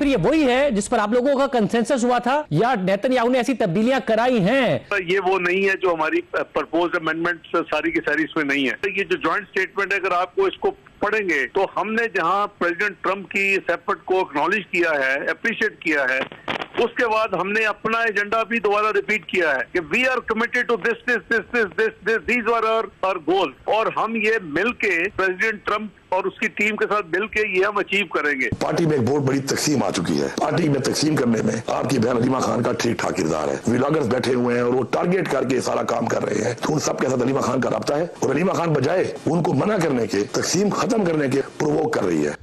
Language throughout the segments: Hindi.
फिर ये वही है जिस पर आप लोगों का कंसेंसस हुआ था, या नेतन्याहू ने ऐसी तब्दीलियां कराई हैं? ये वो नहीं है जो हमारी प्रपोज अमेंडमेंट सारी की सारी इसमें नहीं है। ये जो ज्वाइंट स्टेटमेंट है, अगर आपको इसको पढ़ेंगे तो हमने जहां प्रेसिडेंट ट्रंप की इस एफर्ट को एक्नॉलेज किया है, अप्रिशिएट किया है, उसके बाद हमने अपना एजेंडा भी दोबारा रिपीट किया है कि we are committed to this this this this this this these were our goal, और हम ये मिलके प्रेसिडेंट ट्रंप और उसकी टीम के साथ मिलके ये हम अचीव करेंगे। पार्टी में एक बहुत बड़ी तकसीम आ चुकी है। पार्टी में तकसीम करने में आपकी बहन अलीमा खान का ठीक ठाक किरदार है। व्लॉगर्स बैठे हुए हैं और वो टारगेट करके सारा काम कर रहे हैं, तो उन सब के साथ अलीमा खान का राब्ता है, और अलीमा खान बजाय उनको मना करने के, तकसीम खत्म करने के प्रोवोक कर रही है।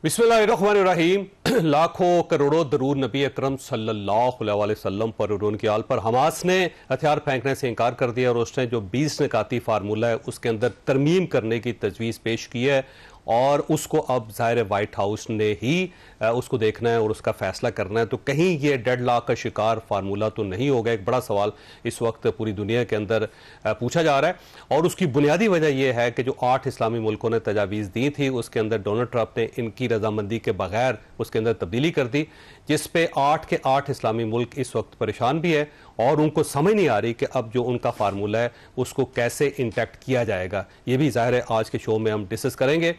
बिस्मिल्लाहिर्रहमानिर्रहीम। लाखों करोड़ों दरूद नबी अकरम सल्लल्लाहु अलैहि वसल्लम पर और उनकी आल पर हमास ने हथियार फेंकने से इनकार कर दिया, और उसने जो 20 निकाती फार्मूला है उसके अंदर तरमीम करने की तजवीज़ पेश की है, और उसको अब ज़ाहिर वाइट हाउस ने ही उसको देखना है और उसका फैसला करना है। तो कहीं ये डेडलॉक का शिकार फार्मूला तो नहीं होगा? एक बड़ा सवाल इस वक्त पूरी दुनिया के अंदर पूछा जा रहा है, और उसकी बुनियादी वजह यह है कि जो 8 इस्लामी मुल्कों ने तजावीज़ दी थी उसके अंदर डोनाल्ड ट्रंप ने इनकी रजामंदी के बगैर उसके अंदर तब्दीली कर दी, जिस पे 8 के 8 इस्लामी मुल्क इस वक्त परेशान भी है, और उनको समझ नहीं आ रही कि अब जो उनका फार्मूला है उसको कैसे इंटैक्ट किया जाएगा। ये भी ज़ाहिर है आज के शो में हम डिस्कस करेंगे।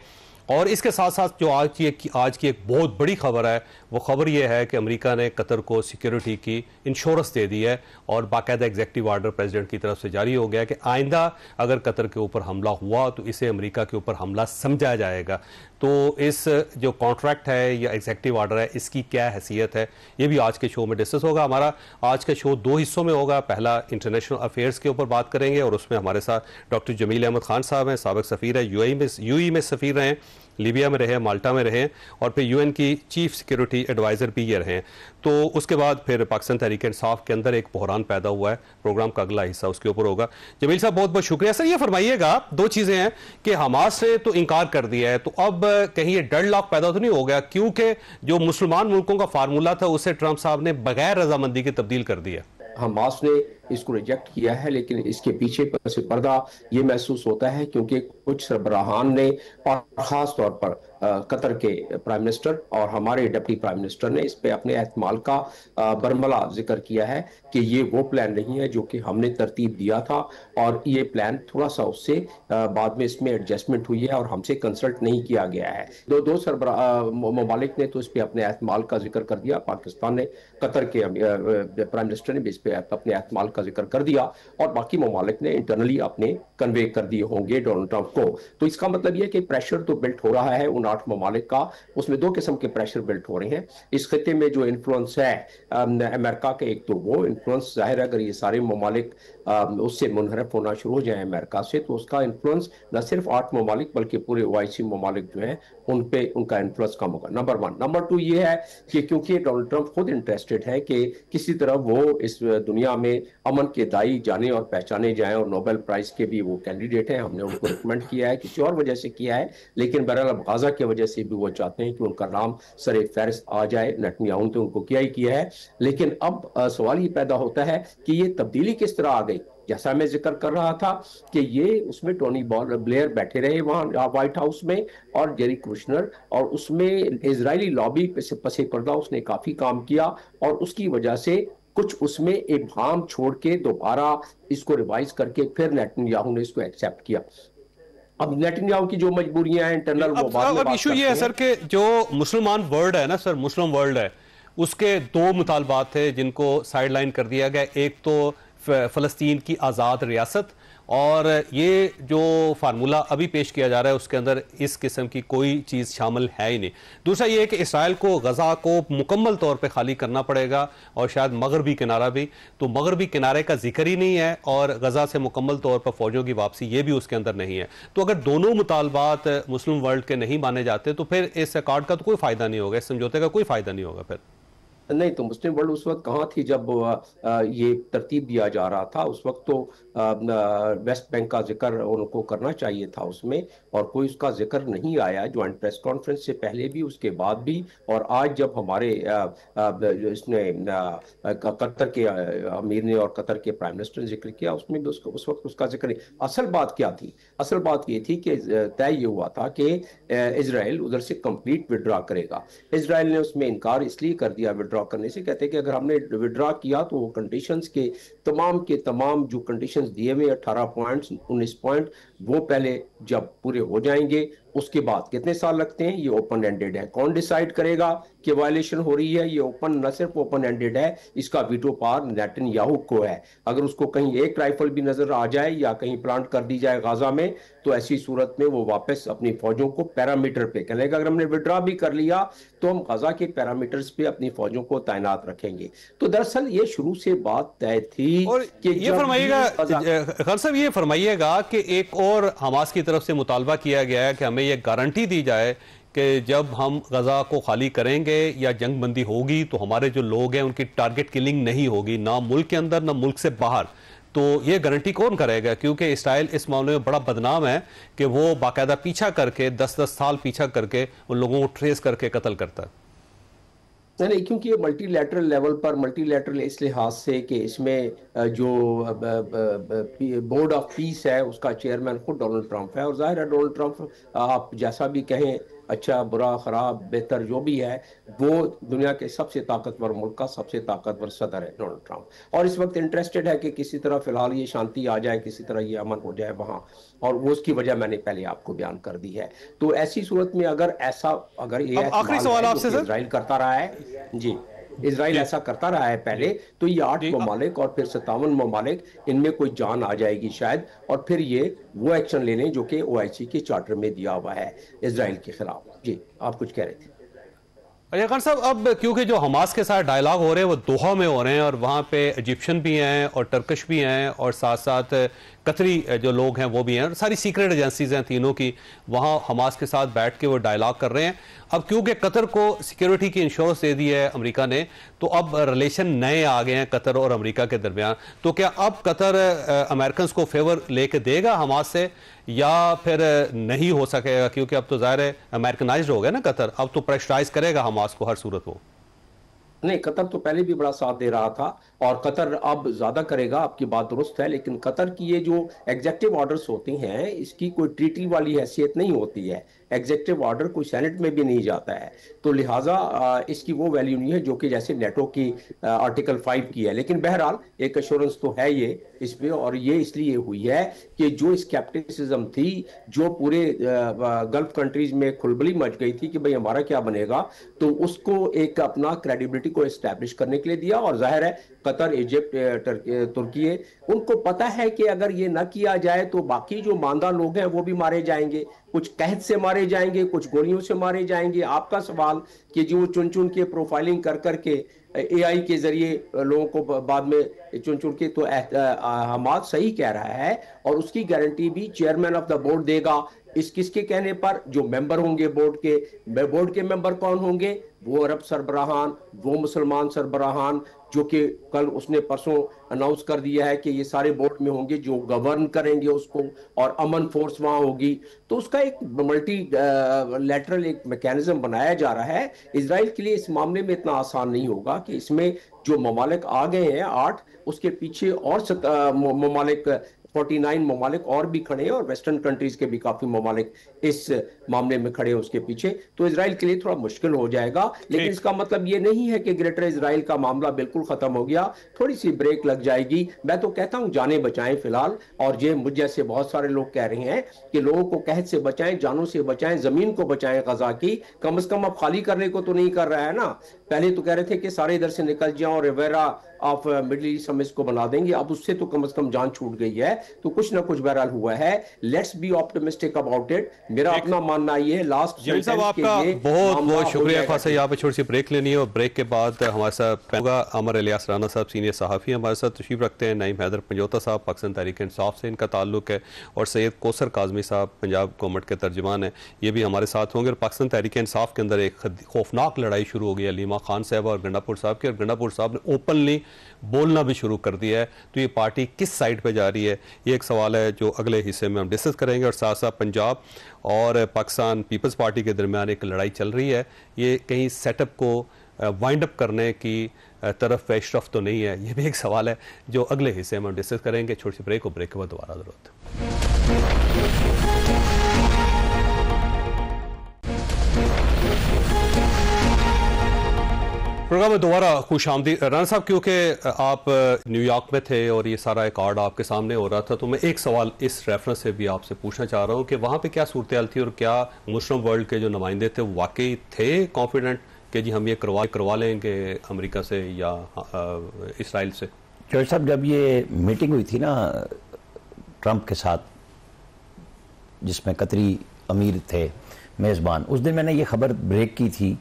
और इसके साथ साथ जो आज की एक बहुत बड़ी खबर है, वो खबर ये है कि अमेरिका ने कतर को सिक्योरिटी की इंश्योरेंस दे दी है, और बाकायदा एग्जेक्टिव आर्डर प्रेसिडेंट की तरफ से जारी हो गया कि आइंदा अगर कतर के ऊपर हमला हुआ तो इसे अमेरिका के ऊपर हमला समझा जाएगा। तो इस जो कॉन्ट्रैक्ट है या एग्जेक्टिव आर्डर है, इसकी क्या हैसियत है, ये भी आज के शो में डिस्कस होगा। हमारा आज का शो 2 हिस्सों में होगा। पहला इंटरनेशनल अफेयर्स के ऊपर बात करेंगे, और उसमें हमारे साथ डॉक्टर जमील अहमद खान साहब हैं, साबिक सफ़ीर है, यूएई में सफ़ीर रहे, लीबिया में रहे, माल्टा में रहे, और फिर यूएन की चीफ सिक्योरिटी एडवाइज़र भी ये रहे। तो उसके बाद फिर पाकिस्तान तहरीक इंसाफ के अंदर एक बहरान पैदा हुआ है, प्रोग्राम का अगला हिस्सा उसके ऊपर होगा। जमील साहब बहुत बहुत शुक्रिया। सर ये फरमाइएगा, 2 चीज़ें हैं कि हमास ने तो इनकार कर दिया है, तो अब कहीं ये डेडलॉक पैदा तो नहीं हो गया, क्योंकि जो मुसलमान मुल्कों का फार्मूला था उसे ट्रंप साहब ने बगैर रजामंदी की तब्दील कर दिया? हमास ने इसको रिजेक्ट किया है, लेकिन इसके पीछे पस पर्दा ये महसूस होता है क्योंकि कुछ सरबराहान ने, और ख़ास तौर पर कतर के प्राइम मिनिस्टर और हमारे डिप्टी प्राइम मिनिस्टर ने इस पे अपने एहतमाल का बरमला जिक्र किया है कि ये वो प्लान नहीं है जो कि हमने तरतीब दिया था, और ये प्लान थोड़ा सा उससे बाद में इसमें एडजस्टमेंट हुई है और हमसे कंसल्ट नहीं किया गया है। दो ममालिक ने तो इस पे अपने एहतमाल का जिक्र कर दिया। पाकिस्तान ने, कतर के प्राइम मिनिस्टर ने भी इस पे अपने एहतमाल का जिक्र कर दिया, और बाकी ममालिक ने इंटरनली अपने कन्वे कर दिए होंगे डोनाल्ड ट्रंप को। तो इसका मतलब यह कि प्रेशर तो बिल्ट हो रहा है उन 8 ममालिक का, उसमें 2 किस्म के प्रेशर बिल्ट हो रहे हैं। इस खत्ते में जो इन्फ्लुएंस है अमेरिका के, एक तो वो इन्फ्लुएंस जाहिर है अगर ये सारे ममालिक उससे मुनहरफ होना शुरू हो जाए अमेरिका से, तो उसका इन्फ्लुएंस न सिर्फ 8 ममालिक बल्कि पूरे ओआईसी ममालिक जो है उन पे उनका इन्फ्लुएंस कम होगा, नंबर 1। नंबर 2 ये है कि क्योंकि डोनाल्ड ट्रंप खुद इंटरेस्टेड है कि किसी तरह वो इस दुनिया में अमन के दाई जाने और पहचाने जाएं, और नोबेल प्राइज के भी वो कैंडिडेट हैं, हमने उनको रिकमेंड किया है, किसी और वजह से किया है, लेकिन बहरहाल गाजा की वजह से भी वो चाहते हैं कि उनका नाम सरे फहरिस्त आ जाए। नेतन्याहू ने उनको किया है, लेकिन अब सवाल ये पैदा होता है कि ये तब्दीली किस तरह आ गई। जैसा मैं जिक्र कर रहा था कि ये उसमें टोनी ब्लेयर बैठे रहे वहां व्हाइट हाउस में, और जेरी कुशनर, और उसमें इजरायली लॉबी पसे पर्दा उसने काफी काम किया, और उसकी वजह से कुछ उसमें इब्हाम छोड़ के दोबारा इसको रिवाइज करके फिर नेतन्याहू ने इसको एक्सेप्ट किया। अब नेतन्याहू की जो मजबूरियां हैं इंटरनल, वो बाद में बात इशू ये है सर कि जो मुसलमान वर्ल्ड है ना सर, मुस्लिम वर्ल्ड है, उसके 2 मुतालबात थे जिनको साइडलाइन कर दिया गया। एक तो फ़लस्तीन की आज़ाद रियासत, और ये जो फार्मूला अभी पेश किया जा रहा है उसके अंदर इस किस्म की कोई चीज़ शामिल है ही नहीं। दूसरा ये है कि इसराइल को गज़ा को मुकम्मल तौर पे खाली करना पड़ेगा, और शायद मगरबी किनारा भी, तो मगरबी किनारे का जिक्र ही नहीं है, और गज़ा से मुकम्मल तौर पर फ़ौजों की वापसी ये भी उसके अंदर नहीं है। तो अगर दोनों मुतालबात मुस्लिम वर्ल्ड के नहीं माने जाते तो फिर इस अकॉर्ड का तो कोई फ़ायदा नहीं होगा, इस समझौते का कोई फ़ायदा नहीं होगा। फिर नहीं तो मुस्लिम वर्ल्ड उस वक्त कहाँ थी जब ये तरतीब दिया जा रहा था। उस वक्त तो वेस्ट बैंक का जिक्र उनको करना चाहिए था उसमें, और कोई उसका जिक्र नहीं आया ज्वाइंट प्रेस कॉन्फ्रेंस से पहले भी, उसके बाद भी। और आज जब हमारे इसने कतर के अमीर ने और कतर के प्राइम मिनिस्टर ने जिक्र किया, उसमें भी उस वक्त उसका जिक्र नहीं। असल बात क्या थी? असल बात ये थी कि तय ये हुआ था कि इजराइल उधर से कंप्लीट विड्रॉ करेगा। इजराइल ने उसमें इनकार इसलिए कर दिया विड्रॉ करने से, कहते कि अगर हमने विड्रॉ किया तो वो कंडीशंस के तमाम जो कंडीशंस दिए हुए 18 पॉइंट्स 19 पॉइंट, वो पहले जब पूरे हो जाएंगे उसके बाद कितने साल लगते हैं ये ओपन एंडेड है। कौन डिसाइड करेगा कि वायलेशन हो रही है? ये ओपन, न सिर्फ ओपन एंडेड है, इसका वीटो पावर नेतन्याहू को है। अगर उसको कहीं एक राइफल भी नजर आ जाए या कहीं प्लांट कर दी जाए गाजा में, तो ऐसी सूरत में वो वापस अपनी फौजों को पैरामीटर पे कहेगा। अगर हमने विड्रॉ भी कर लिया तो हम गाजा के पैरामीटर्स पे अपनी फौजों को तैनात रखेंगे। तो दरअसल ये शुरू से बात तय थी। और ये फरमाइएगा खान साहब, ये फरमाइएगा कि एक और हमास की तरफ से मुतालबा किया गया है कि हमें ये गारंटी दी जाए कि जब हम गजा को खाली करेंगे या जंग बंदी होगी तो हमारे जो लोग हैं उनकी टारगेट किलिंग नहीं होगी, ना मुल्क के अंदर ना मुल्क से बाहर। तो ये गारंटी कौन करेगा? क्योंकि इसराइल इस मामले में बड़ा बदनाम है कि वो बाकायदा पीछा करके 10-10 साल पीछा करके उन लोगों को ट्रेस करके कत्ल करता है। नहीं, क्योंकि ये मल्टीलैटरल लेवल पर, मल्टीलैटरल इस लिहाज से कि इसमें जो बोर्ड ऑफ पीस है उसका चेयरमैन खुद डोनाल्ड ट्रंप है। और जाहिर है डोनाल्ड ट्रंप, आप जैसा भी कहें, अच्छा बुरा खराब बेहतर जो भी है, वो दुनिया के सबसे ताकतवर मुल्क का सबसे ताकतवर सदर है डोनाल्ड ट्रंप। और इस वक्त इंटरेस्टेड है कि किसी तरह फिलहाल ये शांति आ जाए, किसी तरह ये अमन हो जाए वहाँ, और वो उसकी वजह मैंने पहले आपको बयान कर दी है। तो ऐसी सूरत में अगर ये आखिरी सवाल आपसे सर, इजराइल करता रहा है जी, इजराइल ऐसा करता रहा है पहले, तो ये 8 ममालिक और फिर 57 ममालिक, इनमें कोई जान आ जाएगी शायद, और फिर ये वो एक्शन ले लें जो कि OIC के चार्टर में दिया हुआ है इजराइल के खिलाफ। जी, आप कुछ कह रहे थे। अच्छा खान साहब, अब क्योंकि जो हमास के साथ डायलॉग हो रहे हैं वो दोहा में हो रहे हैं, और वहाँ पे इजिप्शियन भी हैं और टर्किश भी हैं और साथ साथ कतरी जो लोग हैं वो भी हैं, और सारी सीक्रेट एजेंसीज हैं तीनों की, वहाँ हमास के साथ बैठ के वो डायलॉग कर रहे हैं। अब क्योंकि कतर को सिक्योरिटी की इंश्योरेंस दे दी है अमेरिका ने, तो अब रिलेशन नए आ गए हैं कतर और अमेरिका के दरमियान। तो क्या अब कतर अमेरिकन को फेवर लेके देगा हमास से, या फिर नहीं हो सकेगा? क्योंकि अब तो जाहिर है अमेरिकनाइज्ड हो गया ना कतर, अब तो प्रेशराइज करेगा हमास को हर सूरत हो। नहीं, कतर तो पहले भी बड़ा साथ दे रहा था और कतर अब ज्यादा करेगा, आपकी बात दुरुस्त है। लेकिन कतर की ये जो एग्जेक्टिव ऑर्डर्स होते हैं, इसकी कोई ट्रीटी वाली हैसियत नहीं होती है। एग्जेक्टिव ऑर्डर कोई सेनेट में भी नहीं जाता है, तो लिहाजा इसकी वो वैल्यू नहीं है जो कि जैसे नेटो की आर्टिकल 5 की है। लेकिन बहरहाल एक एश्योरेंस तो है ये इस पे, और ये इसलिए हुई है कि जो स्केप्टिसिज्म थी, जो पूरे गल्फ कंट्रीज में खुलबली मच गई थी कि भाई हमारा क्या बनेगा, तो उसको एक अपना क्रेडिबिलिटी को एस्टैब्लिश करने के लिए दिया। और जाहिर है कतर, इजिप्ट, तुर्की, उनको पता है कि अगर ये ना किया जाए तो बाकी जो मानदा लोग हैं वो भी मारे जाएंगे, कुछ कहत से मारे जाएंगे, कुछ गोलियों से मारे जाएंगे। आपका सवाल कि जो चुन चुन के प्रोफाइलिंग कर करके AI के जरिए लोगों को बाद में चुन चुन के, तो हमाद सही कह रहा है, और उसकी गारंटी भी चेयरमैन ऑफ द बोर्ड देगा। इस किसके कहने पर? जो मेंबर होंगे बोर्ड के मेंबर कौन होंगे? वो अरब सरबराहान, वो मुसलमान सरबराहान, जो कि कल उसने परसों अनाउंस कर दिया है कि ये सारे बोर्ड में होंगे जो गवर्न करेंगे उसको, और अमन फोर्स वहां होगी। तो उसका एक मल्टी लैटरल एक मैकेनिज्म बनाया जा रहा है। इजराइल के लिए इस मामले में इतना आसान नहीं होगा कि इसमें जो ममालिक आ गए हैं 8, उसके पीछे और ममालिक 49 ममालिक और भी खड़े हैं, और वेस्टर्न कंट्रीज के भी काफी ममालिक इस मामले में खड़े हैं उसके पीछे। तो इजराइल के लिए थोड़ा मुश्किल हो जाएगा। लेकिन इसका मतलब ये नहीं है कि ग्रेटर इजराइल का मामला बिल्कुल खत्म हो गया, थोड़ी सी ब्रेक लग जाएगी। मैं तो कहता हूं जाने बचाएं फिलहाल, और ये मुझ जैसे बहुत सारे लोग कह रहे हैं कि लोगों को कहत से बचाएं, जानों से बचाएं, जमीन को बचाएं गजा की। कम से कम अब खाली करने को तो नहीं कर रहा है ना। पहले तो कह रहे थे कि सारे इधर से निकल जाओ, रिवेरा ऑफ मिडिल ईस्ट हम इसको बना देंगे। अब उससे तो कम से कम जान छूट गई है, तो कुछ ना कुछ बहरहाल हुआ है। Let's be optimistic about it. मेरा अपना मानना ये है लास्ट साहब आपका बहुत बहुत शुक्रिया। खासा यहाँ पे छोटी सी ब्रेक लेनी है और ब्रेक के बाद हमारे साथ होगा अमर इलियास राना साहब, सीनियर सहाफ़ी हमारे साथ तशरीफ रखते हैं। नईम हैदर पंजोता साहब पाकिस्तान तहरीक इंसाफ से इनका ताल्लुक है, और सैयद कौसर काज़मी साहब पंजाब गवर्नमेंट के तर्जुमान हैं, ये भी हमारे साथ होंगे। और पाकिस्तान तहरीक इंसाफ के अंदर एक खौफनाक लड़ाई शुरू हो गई है अलीमा खान साहब और गंडापुर साहब की, और गंडापुर साहब ने ओपनली बोलना भी शुरू कर दिया है। तो ये पार्टी किस साइड पर जा रही है, ये एक सवाल है जो अगले हिस्से में हम डिस्कस करेंगे। और साथ साथ पंजाब और पाकिस्तान पीपल्स पार्टी के दरमियान एक लड़ाई चल रही है, ये कहीं सेटअप को वाइंड अप करने की तरफ पेशरफ तो नहीं है, ये भी एक सवाल है जो अगले हिस्से में हम डिस्कस करेंगे। छोटी सी ब्रेक, और ब्रेक के बाद दोबारा जरूरत। प्रोग्राम में दोबारा खुशामदीद। राना साहब, क्योंकि आप न्यूयॉर्क में थे और ये सारा एक कार्ड आपके सामने हो रहा था, तो मैं एक सवाल इस रेफरेंस से भी आपसे पूछना चाह रहा हूँ कि वहाँ पे क्या सूरत हाल थी, और क्या मुस्लिम वर्ल्ड के जो नुमाइंदे थे वो वाकई थे कॉन्फिडेंट कि जी हम ये करवा लेंगे अमेरिका से या इसराइल से? जॉर्ज साहब, जब ये मीटिंग हुई थी ना ट्रंप के साथ, जिसमें कतरी अमीर थे मेज़बान, उस दिन मैंने ये खबर ब्रेक की थी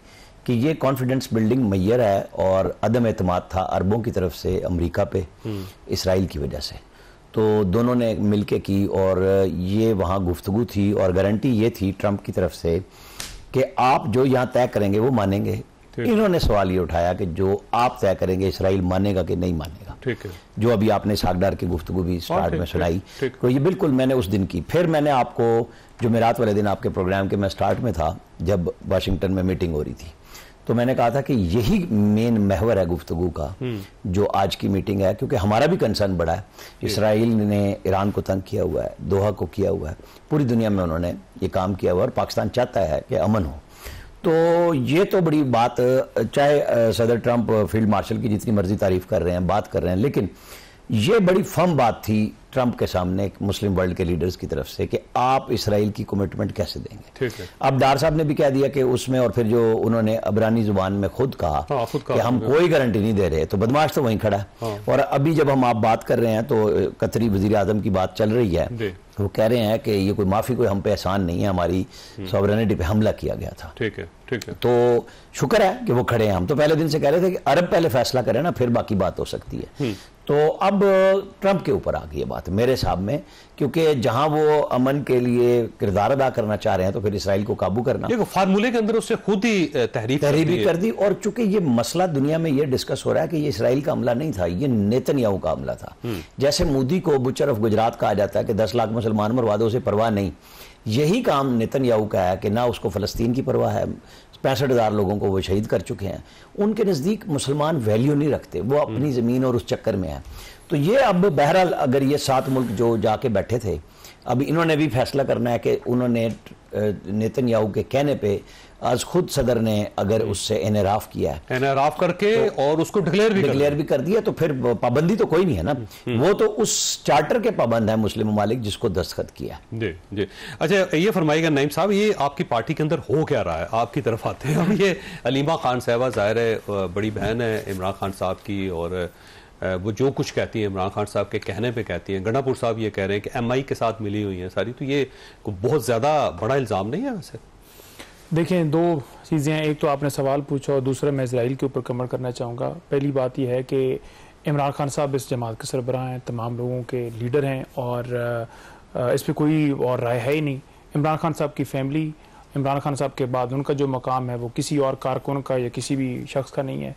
कि ये कॉन्फिडेंस बिल्डिंग मैयर है और अदम एतमाद था अरबों की तरफ से अमेरिका पे इसराइल की वजह से। तो दोनों ने मिलके की और ये वहाँ गुफ्तगू थी और गारंटी ये थी ट्रंप की तरफ से कि आप जो यहाँ तय करेंगे वो मानेंगे। इन्होंने सवाल ये उठाया कि जो आप तय करेंगे इसराइल मानेगा कि नहीं मानेगा। ठीक है। जो अभी आपने सागदार की गुफ्तगू भी स्टार्ट में सुनाई, तो ये बिल्कुल मैंने उस दिन की। फिर मैंने आपको जुमेरात वाले दिन आपके प्रोग्राम के मैं स्टार्ट में था जब वाशिंगटन में मीटिंग हो रही थी, तो मैंने कहा था कि यही मेन महवर है गुफ्तगू का जो आज की मीटिंग है, क्योंकि हमारा भी कंसर्न बड़ा है। इसराइल ने ईरान को तंग किया हुआ है, दोहा को किया हुआ है, पूरी दुनिया में उन्होंने ये काम किया हुआ है और पाकिस्तान चाहता है कि अमन हो। तो ये तो बड़ी बात, चाहे सदर ट्रंप फील्ड मार्शल की जितनी मर्जी तारीफ कर रहे हैं, बात कर रहे हैं, लेकिन ये बड़ी फर्म बात थी ट्रंप के सामने मुस्लिम वर्ल्ड के लीडर्स की तरफ से कि आप इसराइल की कमिटमेंट कैसे देंगे। ठीक है। अब डार साहब ने भी कह दिया कि उसमें, और फिर जो उन्होंने अबरानी जुबान में खुद कहा कि हम कोई गारंटी नहीं दे रहे, तो बदमाश तो वहीं खड़ा है। और अभी जब हम आप बात कर रहे हैं तो कतरी वजीर आजम की बात चल रही है, वो कह रहे हैं कि ये कोई माफी, कोई हम पे एहसान नहीं है, हमारी सॉवरेनिटी पे हमला किया गया था। ठीक है, ठीक है। तो शुक्र है कि वो खड़े हैं। हम तो पहले दिन से कह रहे थे कि अरब पहले फैसला करें ना, फिर बाकी बात हो सकती है। तो अब ट्रंप के ऊपर आ गई है बात मेरे हिसाब में, क्योंकि जहां वो अमन के लिए किरदार अदा करना चाह रहे हैं तो फिर इसराइल को काबू करना, देखो फार्मूले के अंदर उससे खुद ही तहरीर भी कर दी। और चूंकि ये मसला दुनिया में ये डिस्कस हो रहा है कि ये इसराइल का हमला नहीं था, ये नेतन्याहू का हमला था। जैसे मोदी को बुचर ऑफ गुजरात कहा जाता है कि 10 लाख मुसलमान मरवा दो, उसे परवाह नहीं, यही काम नेतन्याहू का है कि ना उसको फलस्तीन की परवाह है। 65,000 लोगों को वो शहीद कर चुके हैं। उनके नज़दीक मुसलमान वैल्यू नहीं रखते, वो अपनी ज़मीन और उस चक्कर में है। तो ये अब बहरहाल अगर ये 7 मुल्क जो जाके बैठे थे, अब इन्होंने भी फैसला करना है कि उन्होंने नेतन्याहू के कहने पे आज खुद सदर ने अगर उससे एनराफ किया है, एनराफ करके तो और उसको डिक्लेयर भी कर दिया, तो फिर पाबंदी तो कोई नहीं है ना। वो तो उस चार्टर के पाबंद है मुस्लिम ममालिक जिसको दस्तखत किया। जी जी। अच्छा, ये फरमाइएगा नईम साहब, ये आपकी पार्टी के अंदर हो क्या रहा है? आपकी तरफ आते हैं हम। ये अलीमा खान साहबा ज़ाहिर है बड़ी बहन है इमरान खान साहब की, और वो जो कुछ कहती हैं इमरान खान साहब के कहने पे कहती हैं। गंडापुर साहब ये कह रहे हैं कि MI के साथ मिली हुई हैं सारी, तो ये बहुत ज़्यादा बड़ा इल्ज़ाम नहीं है वैसे? देखें, 2 चीज़ें हैं। एक तो आपने सवाल पूछा और दूसरा मैं इसराइल के ऊपर कमेंट करना चाहूँगा। पहली बात यह है कि इमरान खान साहब इस जमात के सरबराह हैं, तमाम लोगों के लीडर हैं, और इस पर कोई और राय है ही नहीं। इमरान खान साहब की फैमिली, इमरान खान साहब के बाद उनका जो मकाम है वो किसी और कारकुन का या किसी भी शख्स का नहीं है।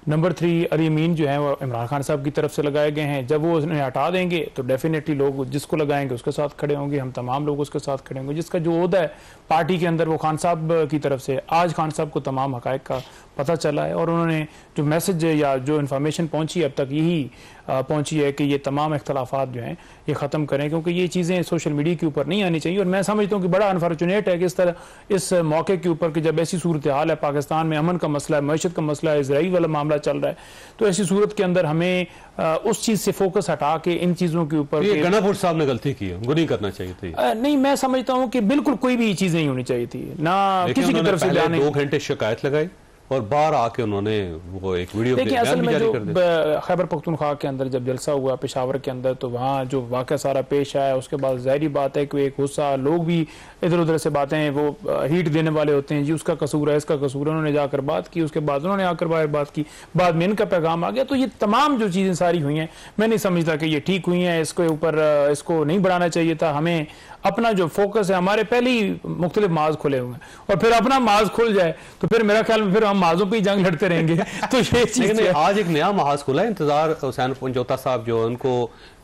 नंबर 3, अली अमीन जो है वो इमरान खान साहब की तरफ से लगाए गए हैं। जब वो उन्हें हटा देंगे तो डेफिनेटली लोग जिसको लगाएंगे उसके साथ खड़े होंगे, हम तमाम लोग उसके साथ खड़े होंगे। जिसका जो ओहदा है पार्टी के अंदर वो खान साहब की तरफ से, आज खान साहब को तमाम हकायक का पता चला है, और उन्होंने जो मैसेज या जो इन्फॉर्मेशन पहुंची अब तक यही पहुंची है कि ये तमाम इख्तलाफात जो हैं ये ख़त्म करें, क्योंकि ये चीज़ें सोशल मीडिया के ऊपर नहीं आनी चाहिए। और मैं समझता हूँ कि बड़ा अनफॉर्चुनेट है कि इस तरह इस मौके के ऊपर कि जब ऐसी सूरत हाल है, पाकिस्तान में अमन का मसला है, मैशत का मसला है, इसराइल वाला मामला चल रहा है, तो ऐसी सूरत के अंदर हमें उस चीज़ से फोकस हटा के इन चीज़ों के ऊपर। गंडापुर साहब ने गलती की है, उनको नहीं करना चाहिए थी। नहीं, मैं समझता हूँ कि बिल्कुल कोई भी चीज़ नहीं होनी चाहिए थी, ना किसी की तरफ से। 2 घंटे शिकायत लगाई, और बाहर आके उन्होंने वो एक वीडियो देखिए असल में जो खैबर पख्तूनख्वा के अंदर जब जलसा हुआ पेशावर के अंदर, तो वहाँ जो वाक़या सारा पेश आया, उसके बाद ज़ाहिरी बात है कि एक गुस्सा, लोग भी इधर उधर से बातें वो हीट देने वाले होते हैं, जी उसका कसूर है, इसका कसूर है, उन्होंने जाकर बात की, उसके बाद उन्होंने आकर बाहर बात की, बाद में इनका पैगाम आ गया। तो ये तमाम जो चीज़ें सारी हुई हैं, मैं नहीं समझता कि ये ठीक हुई हैं, इसके ऊपर इसको नहीं बढ़ाना चाहिए था। हमें अपना जो फोकस है, हमारे पहले ही मुख्तलिफ माज खुले हुए हैं, और फिर अपना माज खुल जाए तो फिर मेरा ख्याल में फिर हम माजों पे ही जंग लड़ते रहेंगे। तो ये चीज आज एक नया महाज खुला है, इंतजार हुसैन पंजोता साहब जो उनको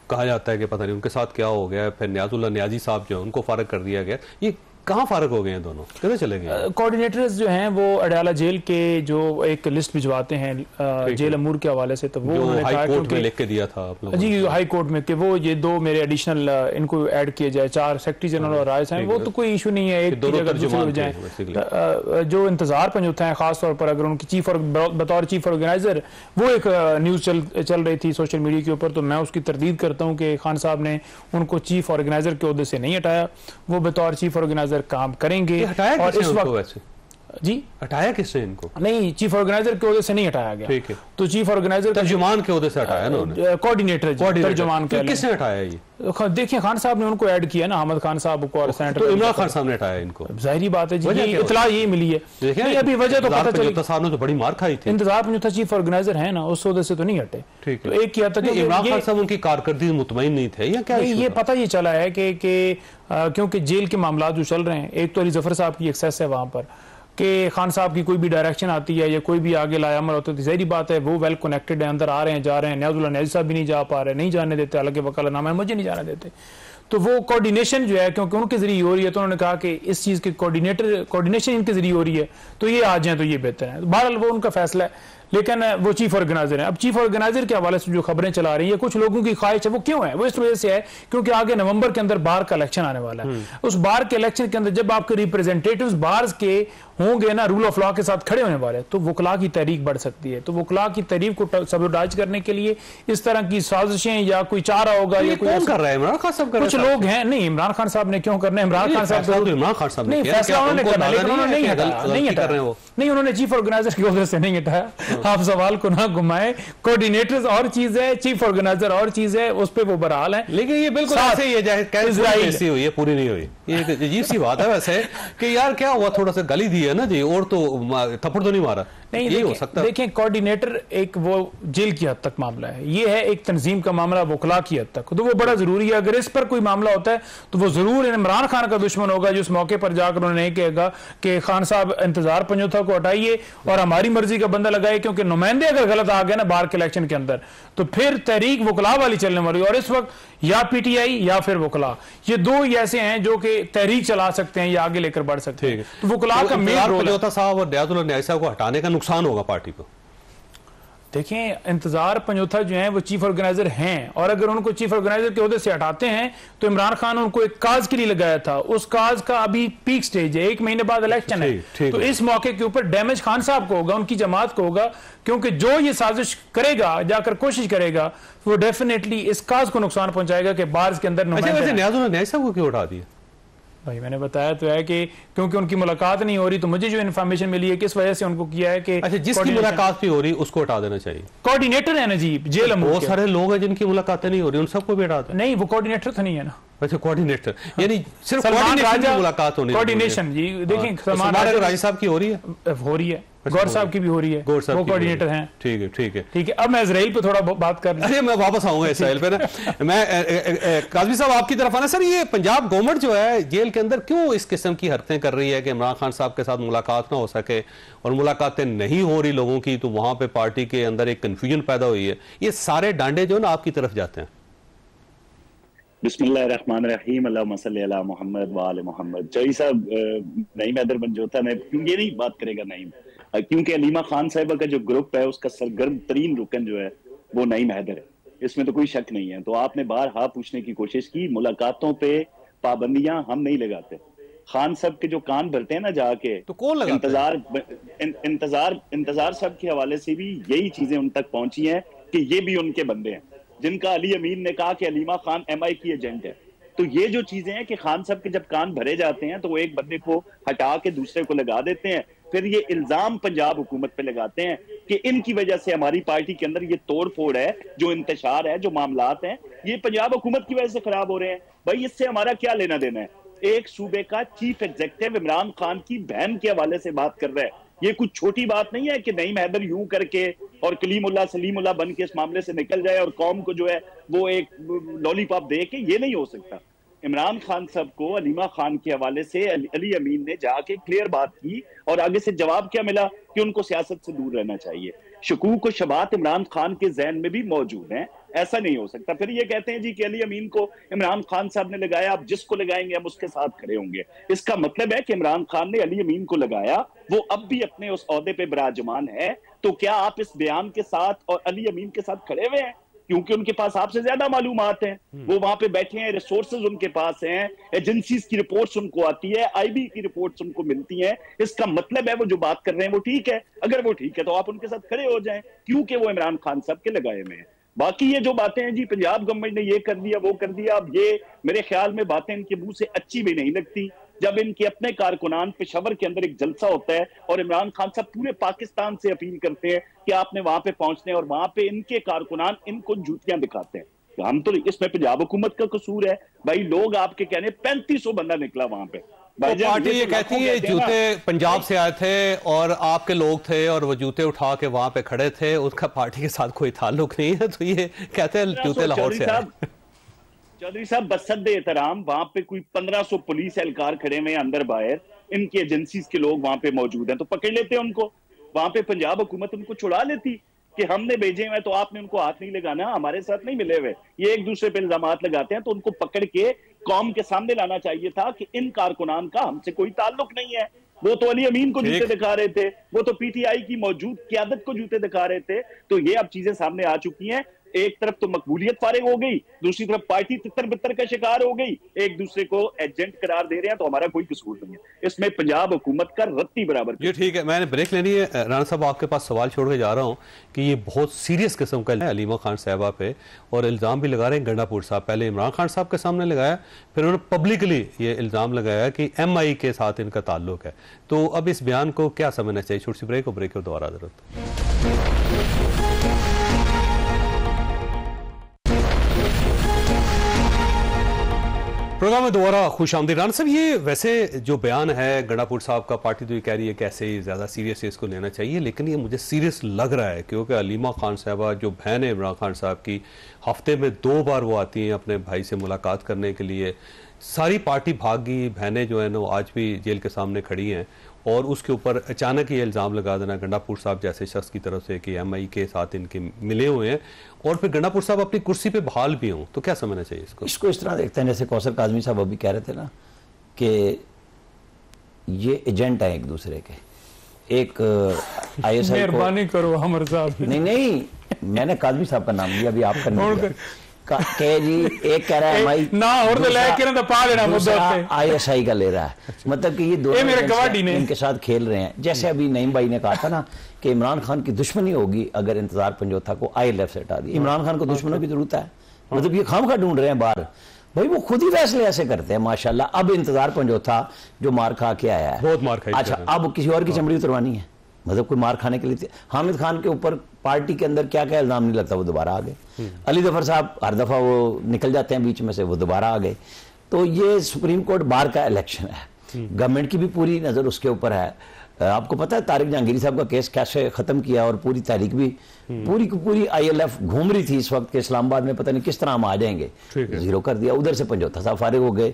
कहा जाता है कि पता नहीं उनके साथ क्या हो गया, फिर न्याजुल्लाह न्याजी साहब जो उनको फारग कर दिया गया, ये कहाँ फारग हो गए हैं दोनों, किधर चले गए? कोऑर्डिनेटर्स जो हैं वो अडयाला जेल के जो एक लिस्ट भिजवाते हैं जेल अमूर के हवाले से, तो वो उन्होंने हाई कोर्ट में लिख के दिया था जी हाई कोर्ट में कि वो ये दो मेरे एडिशनल इनको ऐड किए जाए, 4 सेक्रेटरी जनरल और राइस हैं, वो तो कोई इशू नहीं है, एक की जगह दूसरे हो जाए। जो इंतजार पंजोता है खासतौर पर, अगर उनकी चीफ और बतौर चीफ ऑर्गेनाइजर वो एक न्यूज चल रही थी सोशल मीडिया के ऊपर, तो मैं उसकी तरदीद करता हूँ कि खान साहब ने उनको चीफ ऑर्गेनाइजर के ओहदे से नहीं हटाया, वो बतौर चीफ ऑर्गेनाइजर काम करेंगे। और इस वक्त वैसे जी हटाया किसने इनको? नहीं, चीफ ऑर्गेनाइजर के ओहदे से नहीं हटाया गया। ठीक है, तो चीफ ऑर्गेनाइजर तर्जुमान के ओहदे से हटाया ना उन्होंने, कोऑर्डिनेटर तर्जुमान के। किसने हटाया ये? देखिए खान साहब ने उनको ऐड किया ना, अहमद खान साहब को, और सेनेटर तो इमरान खान साहब ने हटाया इनको, जाहिर बात है जी, ये इतला ये मिली है। नहीं अभी वजह तो पता चली, साहब ने तो बड़ी मार खाई थी। इंतजार पंजोता चीफ ऑर्गेनाइजर है ना, उस ओहदे से तो नहीं हटे। ठीक है, तो एक किया था कि इमरान खान साहब उनकी कारकर्दगी मुतमईन नहीं थे या क्या? ये पता ये चला है कि क्योंकि जेल के मामला जो चल रहे हैं, एक तो अली जफर साहब की एक्सेस है वहां पर, कि खान साहब की कोई भी डायरेक्शन आती है या कोई भी आगे लाया अमल होता है, ज़ाहिर बात है वो वेल कनेक्टेड है, अंदर आ रहे हैं जा रहे हैं, न्याजुल्लाह न्याजी साहब भी नहीं जा पा रहे, नहीं जाने देते, हालांकि वकालतनामा है मुझे नहीं जाने देते। तो वो कोऑर्डिनेशन जो है क्योंकि उनके जरिए हो रही है, तो उन्होंने कहा कि इस चीज़ की कोऑर्डिनेशन इनके जरिए हो रही है, तो ये आ जाए तो ये बेहतर है। बहरहाल वो उनका फैसला है, लेकिन वो चीफ ऑर्गेनाइजर है। अब चीफ ऑर्गेनाइजर के हवाले से जो खबरें चला रही है, कुछ लोगों की ख्वाहिश है, वो क्यों है? वो इस वजह से है क्योंकि आगे नवंबर के अंदर बार का इलेक्शन आने वाला है। उस बार के इलेक्शन के अंदर जब आपके रिप्रेजेंटेटिव्स बार के होंगे ना, रूल ऑफ लॉ के साथ खड़े होने वाले, तो वकला की तहरीक बढ़ सकती है। तो वकला की तहरीक को सबोटाइज करने के लिए इस तरह की साजिशें या कोई चारा होगा या कोई कौन कर रहा है? इमरान खान साहब कर रहे हैं। कुछ लोग हैं, नहीं इमरान खान साहब ने क्यों करना है? इमरान खान साहब तो इमरान खान साहब नहीं फैसला उन्होंने करना, लेकिन उन्होंने नहीं हटाया, नहीं उन्होंने चीफ ऑर्गेनाइजर की वजह से नहीं हटाया। आप सवाल को ना घुमाए, कोऑर्डिनेटर्स और चीज है, चीफ ऑर्गेनाइजर और चीज है, उस पर वो बहरहाल है। लेकिन ये बिल्कुल ऐसे ही है, कैसी हुई है पूरी नहीं हुई। ये अजीब सी बात है वैसे कि यार क्या हुआ, थोड़ा सा गाली दी है ना जी, और तो थप्पड़ तो नहीं मारा, नहीं ये हो सकता है। देखें कोऑर्डिनेटर एक वो जेल की हद तक मामला है, ये है एक तंजीम का मामला वकला की हद तक, तो वो बड़ा जरूरी है। अगर इस पर कोई मामला होता है तो वो जरूर इमरान खान का दुश्मन होगा, जो उस मौके पर जाकर उन्होंने नहीं कहेगा कि खान साहब इंतजार पंजोता को हटाइए और हमारी मर्जी का बंदा लगाए, क्योंकि नुमाइंदे अगर गलत आ गए ना बार के इलेक्शन के अंदर, तो फिर तहरीक वकला वाली चलने वाली। और इस वक्त या पीटीआई या फिर वकला, ये दो ही ऐसे हैं जो कि तहरीक चला सकते हैं या आगे लेकर बढ़ सकते हैं। तो वकला का मेन रोल पंजोता साहब और न्याजुल्लाह न्याजी साहब को हटाने का नुकसान होगा पार्टी को। देखें इंतजार पंजोता जो हैं वो चीफ ऑर्गेनाइजर हैं, और अगर उनको चीफ ऑर्गेनाइजर के ओहदे से हटाते हैं तो इमरान खान उनको एक काज के लिए लगाया था, उस काज का अभी पीक स्टेज है, 1 महीने बाद इलेक्शन है। तो इस मौके के ऊपर डैमेज खान साहब को होगा, उनकी जमात को होगा, क्योंकि जो ये साजिश करेगा जाकर कोशिश करेगा वो डेफिनेटली इस काज को नुकसान पहुंचाएगा कि बार के अंदर न्याजुल्लाह न्याजी साहब को क्यों हटा दिया? भाई मैंने बताया तो है कि क्योंकि उनकी मुलाकात नहीं हो रही, तो मुझे जो इन्फॉर्मेशन मिली है किस वजह से उनको किया है कि अच्छा जिसकी मुलाकात भी हो रही उसको हटा देना चाहिए। कोऑर्डिनेटर है ना जी जेल में, बहुत सारे लोग हैं जिनकी मुलाकातें नहीं हो रही, उन सबको भी हटा दो। नहीं वो कोऑर्डिनेटर तो नहीं है ना। अच्छा कोऑर्डिनेटर यानी सिर्फ कोऑर्डिनेशन की मुलाकात होनी, कोऑर्डिनेशन जी। देखिए सलमान राजा साहब की हो रही है, गौर साहब की भी हो रही है, वो कोऑर्डिनेटर हैं। ठीक है ठीक है ठीक है। अब मैं इजराइल पे थोड़ा बात कर रहा हूं। अरे मैं वापस आऊंगा इजराइल पे ना। मैं काजमी साहब आपकी तरफ आना। सर ये पंजाब गवर्नमेंट जो है जेल के अंदर क्यों इस किस्म की हरकतें कर रही है कि इमरान खान साहब के साथ मुलाकात ना हो सके, और मुलाकातें नहीं हो रही लोगों की, तो वहां पे पार्टी के अंदर एक कंफ्यूजन पैदा हुई है। ये सारे डांडे जो ना आपकी तरफ जाते हैं। बिस्मिल्लाहिर्रहमानिर्रहीम, अल्लाहुम्मा सल्ली अला मोहम्मद व आले मोहम्मद। चौधरी साहब नईम हैदर बनजोता ने क्यों ये नहीं बात करेगा नईम, क्योंकि अलीमा खान साहिबा का जो ग्रुप है उसका सरगर्म तरीन रुकन जो है वो नईम हैदर है, इसमें तो कोई शक नहीं है। तो आपने बार हाँ पूछने की कोशिश की, मुलाकातों पे पाबंदियां हम नहीं लगाते। खान साहब के जो कान भरते हैं ना जाके, तो कौन लगाता है? इंतजार साहब के हवाले से भी यही चीजें उन तक पहुंची हैं कि ये भी उनके बंदे हैं, जिनका अली अमीन ने कहा कि अलीमा खान MI की एजेंट है। तो ये जो चीजें हैं कि खान साहब के जब कान भरे जाते हैं तो वो एक बंदे को हटा के दूसरे को लगा देते हैं, फिर ये इल्जाम पंजाब हुकूमत पे लगाते हैं कि इनकी वजह से हमारी पार्टी के अंदर ये तोड़ फोड़ है, जो इंतशार है, जो मामलात हैं, ये पंजाब हुकूमत की वजह से खराब हो रहे हैं। भाई इससे हमारा क्या लेना देना है? एक सूबे का चीफ एग्जीक्यूटिव इमरान खान की बहन के हवाले से बात कर रहा है, ये कुछ छोटी बात नहीं है कि नईम हैदर यूं करके और कलीमुल्लाह सलीमुल्लाह बन के इस मामले से निकल जाए और कौम को जो है वो एक लॉलीपॉप दे के, ये नहीं हो सकता। इमरान खान साहब को अलीमा खान के हवाले से अली अमीन ने जाके क्लियर बात की और आगे से जवाब क्या मिला कि उनको सियासत से दूर रहना चाहिए। शकूक और शबात इमरान खान के जहन में भी मौजूद हैं, ऐसा नहीं हो सकता। फिर ये कहते हैं जी कि अली अमीन को इमरान खान साहब ने लगाया, आप जिसको लगाएंगे हम उसके साथ खड़े होंगे। इसका मतलब है कि इमरान खान ने अली अमीन को लगाया, वो अब भी अपने उस ओहदे पे विराजमान है, तो क्या आप इस बयान के साथ और अली अमीन के साथ खड़े हुए हैं? क्योंकि उनके पास आपसे ज्यादा मालूमात हैं, वो वहां पे बैठे हैं, रिसोर्सेज उनके पास हैं, एजेंसीज की रिपोर्ट्स उनको आती है, आईबी की रिपोर्ट्स उनको मिलती हैं। इसका मतलब है वो जो बात कर रहे हैं वो ठीक है। अगर वो ठीक है तो आप उनके साथ खड़े हो जाएं, क्योंकि वो इमरान खान साहब के लगाए में हैं। बाकी ये जो बातें हैं जी पंजाब गवर्नमेंट ने ये कर दिया वो कर दिया, अब ये मेरे ख्याल में बातें इनके मुंह से अच्छी भी नहीं लगती। जब इनके अपने कारकुनान पेशावर के अंदर एक जलसा होता है और इमरान खान साहब पूरे पाकिस्तान से अपील करते हैं कि आपने वहां पे पहुंचने, और वहां पे इनके कारकुनान इनको जूतियां दिखाते हैं, तो हम तो इसमें पंजाब हुकूमत का कसूर है। भाई लोग आपके कहने 3500 बंदा निकला वहां पे। तो पार्टी ये कहती है जूते पंजाब से आए थे और आपके लोग थे और वो जूते उठा के वहां पे खड़े थे, उसका पार्टी के साथ कोई ताल्लुक नहीं है, तो ये कहते हैं जूते लाहौर से आए। चौधरी साहब बसद एहतराम वहां पे कोई 1500 पुलिस एहलकार खड़े हुए अंदर बाहर, इनकी एजेंसीज के लोग वहां पे मौजूद हैं, तो पकड़ लेते हैं उनको। वहां पे पंजाब हुकूमत उनको छुड़ा लेती कि हमने भेजे हुए तो आपने उनको हाथ नहीं लगाना, हमारे साथ नहीं मिले हुए, ये एक दूसरे पे इल्जामात लगाते हैं। तो उनको पकड़ के कौम के सामने लाना चाहिए था कि इन कारकुनान का हमसे कोई ताल्लुक नहीं है। वो तो अली अमीन को जूते दिखा रहे थे, वो तो पीटीआई की मौजूद क्यादत को जूते दिखा रहे थे। तो ये अब चीजें सामने आ चुकी हैं। एक तरफ तो मकबूलियत फारिग हो गई, दूसरी तरफ पार्टी तितर बितर का शिकार हो गई, एक दूसरे को एजेंट करार दे रहे हैं, तो हमारा कोई कसूर नहीं है इसमें। पंजाब हुकूमत का रत्ती बराबर। ये ठीक है, मैंने ब्रेक लेनी है। राणा साहब आपके पास सवाल छोड़ के जा रहा हूँ कि ये बहुत सीरियस किस्म का है अलीमा खान साहबा पे, और इल्जाम भी लगा रहे हैं गंडापुर साहब। पहले इमरान खान साहब के सामने लगाया, फिर उन्होंने पब्लिकली ये इल्जाम लगाया कि MI के साथ इनका ताल्लुक है। तो अब इस बयान को क्या समझना चाहिए? छोटी सी ब्रेक और ब्रेक और दोबारा जरूरत। प्रोग्राम में दोबारा खुश आमदीद। राणा साहब, ये वैसे जो बयान है गंडापुर साहब का, पार्टी तो ये कह रही है कि ऐसे ही ज़्यादा सीरियस इसको लेना चाहिए, लेकिन ये मुझे सीरियस लग रहा है क्योंकि अलीमा खान साहबा जो बहन है इमरान खान साहब की, हफ्ते में 2 बार वो आती हैं अपने भाई से मुलाकात करने के लिए। सारी पार्टी भाग गई, बहनें जो है ना वो आज भी जेल के सामने खड़ी हैं, और उसके ऊपर अचानक ये इल्ज़ाम लगा देना गंडापुर साहब जैसे शख्स की तरफ से कि MI के साथ इनके मिले हुए हैं, और फिर गंडापुर साहब अपनी कुर्सी पे बहाल भी हों, तो क्या समझना चाहिए इसको? इसको इस तरह देखते हैं जैसे कौसर काजमी साहब अभी कह रहे थे ना कि ये एजेंट है एक दूसरे के। एक ISI मेहरबानी करो हमर साहब। नहीं, मैंने काजमी साहब का नाम लिया, अभी आपका नाम लिया जी। एक कह रहा है MI ना और तो लेके ना तो पा लेना मुद्दा पे ISI का ले रहा है, मतलब कि ये दोनों मेरे गवाही इनके साथ खेल रहे हैं। जैसे अभी नईम भाई ने कहा था ना कि इमरान खान की दुश्मनी होगी अगर इंतजार पंजोथा को ILF से हटा दिया। इमरान खान को दुश्मनों की जरूरत है, मतलब ये खामखा ढूंढ रहे हैं बाहर। भाई वो खुद ही फैसले ऐसे करते हैं माशाल्लाह। अब इंतजार पंजोथा जो मार खा के आया है, बहुत मार खाई। अच्छा, अब किसी और की चमड़ी उतरवानी है, मतलब कोई मार खाने के लिए। हामिद खान के ऊपर पार्टी के अंदर क्या क्या इल्जाम नहीं लगता, वो दोबारा आ गए। अली जफर साहब हर दफा वो निकल जाते हैं बीच में से, वो दोबारा आ गए। तो ये सुप्रीम कोर्ट बार का इलेक्शन है, गवर्नमेंट की भी पूरी नजर उसके ऊपर है। आपको पता है तारिक जहांगीरी साहब का केस कैसे खत्म किया, और पूरी तारीख भी पूरी की पूरी ILF घूम रही थी इस वक्त के इस्लामाबाद में, पता नहीं किस तरह हम आ जाएंगे, जीरो कर दिया। उधर से पंजोथा साहब फारिग हो गए।